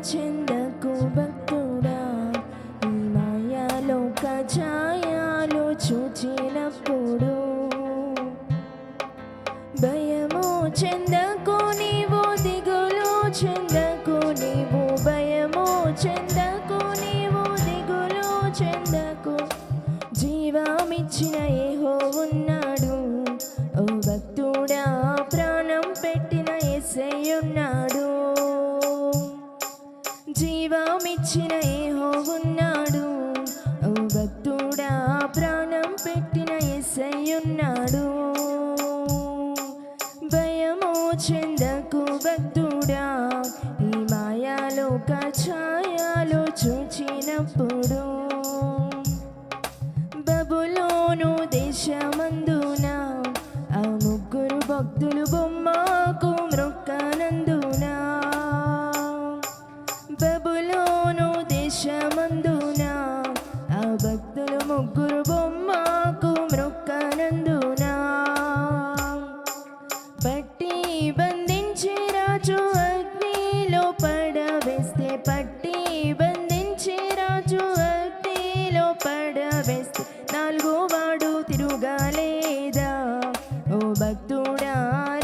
చెందకు భక్తుడా, ఈ మాయాలోక ఛాయలు చూచినప్పుడు. భయము చెందకు నీవు, దిగులు చెందకు నీవు, భయము చెందకు నీవు, దిగులు చెందకు. జీవమిచ్చిన యెహోవా ఉన్నాడు, ఓ భక్తుడా, ప్రాణం పెట్టిన యేసయ్య ఉన్నాడు. జీవమిచ్చిన యెహోవా ఉన్నాడు, ఓ భక్తుడా, ప్రాణం పెట్టిన యేసయ్య ఉన్నాడు. భయము చెందకు భక్తుడా, ఈ మాయాలోక ఛాయలు చూచినప్పుడు. బబులోను దేశమందున ఆ ముగ్గురు భక్తులు బొమ్మకు మ్రొక్కనందున. బబులోను దేశమందున ఆ భక్తులు ముగ్గురు బొమ్మకు మ్రొక్కనందున. పట్టి బంధించి రాజు అగ్నిలో పడవేస్తే, పట్టి బంధించి రాజు అగ్నిలో పడవేస్తే, నాలుగో వాడు తిరుగాలేదా, ఓ భక్తుడా,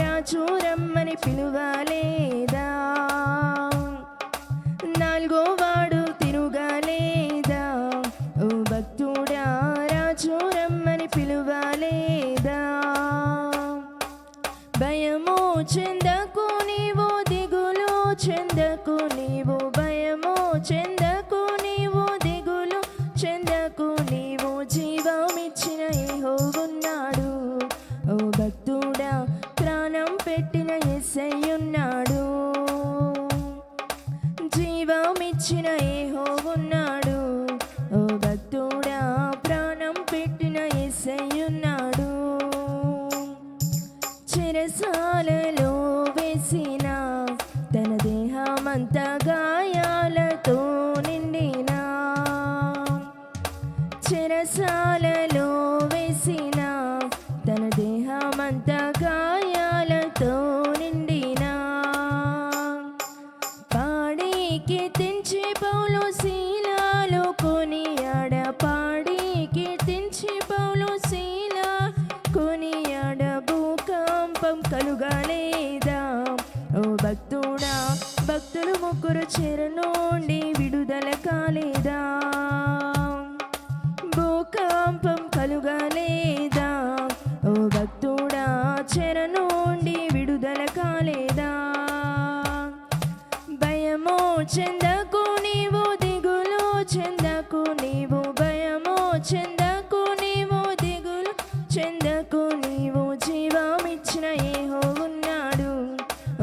రాజు రమ్మని పిలువలేదా. నాలుగో వాడు తిరుగాలేదా, ఓ భక్తుడా, రాజు రమ్మని పిలువలేదా. భయము చెందకు నీవు, దిగులు చెందకు నీవు, భయము చెందకు నీవు, దిగులు చెందకు నీవు. జీవమిచ్చిన యెహోవా ఉన్నాడు, ఓ భక్తుడా, ప్రాణం పెట్టిన యేసయ్య ఉన్నాడు. జీవమిచ్చిన యెహోవా ఉన్నాడు, ఓ భక్తుడా, ప్రాణం పెట్టిన యేసయ్య ఉన్నాడు. చెరసాలలో వేసిన తన దేహమంతా గాయాలతో నిండిన. చెరసాలలో వేసిన తన దేహమంతా గాయాలతో నిండిన. పాడి కీర్తించి పౌలు శీలాలు కొనియాడ, పాడి కీర్తించి పౌలు శీలా కొనియాడ. భూకంపం కలుగలేదా, ఓ భక్తుడా, భక్తులు ముగ్గురు చెర నుండి విడుదల కాలేదా. భూకంపం కలుగలేదా, ఓ భక్తుడా, చెర నుండి విడుదల కాలేదా. భయము చెందకు నీవు, దిగులు చెందకు నీవు, భయము చెందకు నీవు, దిగులు చెందకు నీవు. జీవమిచ్చిన యెహోవా ఉన్నాడు,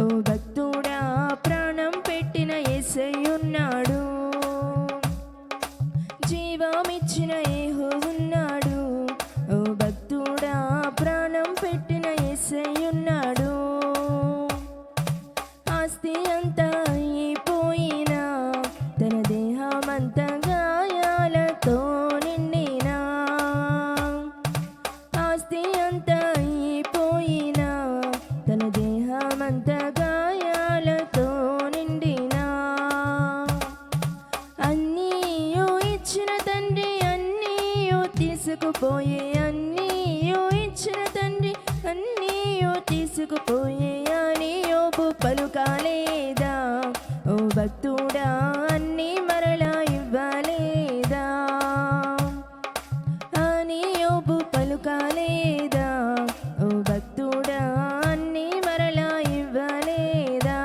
ఓ భక్తుడా, ప్రాణం పెట్టిన యేసయ్య ఉన్నాడు. జీవమిచ్చిన యెహోవా ఉన్నాడు, ఓ భక్తుడా, ప్రాణం పెట్టిన యేసయ్య ఉన్నాడు. ఆస్తి అంతా అయిపోయినా, తన దేహమంతా గాయాలతో నిండినా. ఆస్తి అంతా అయిపోయినా, తన దేహమంతా గాయాలతో నిండినా. అన్నీయు ఇచ్చిన తండ్రి అన్నీయు తీసుకుపోయే, అన్నీయు ఇచ్చిన తండ్రి అన్నీయు తీసుకుపోయే అని యోబు పలుకాలేదా, ఓ భక్తుడా, అన్నీ మరలా ఇవ్వలేదా. అని యోబు పలుకాలేదా, ఓ భక్తుడా, అన్నీ మరలా ఇవ్వలేదా.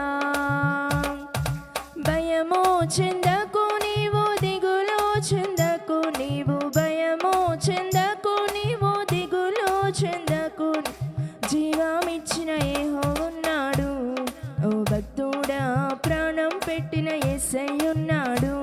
భయము చెందకు నీవు, దిగులు చెందకు నీవు, భయము చెందకు నీవు, దిగులు చెందకు. జీవమిచ్చిన యెహోవా ఉన్నాడు, ఓ భక్తుడా, ప్రాణం పెట్టిన యేసయ్య ఉన్నాడు.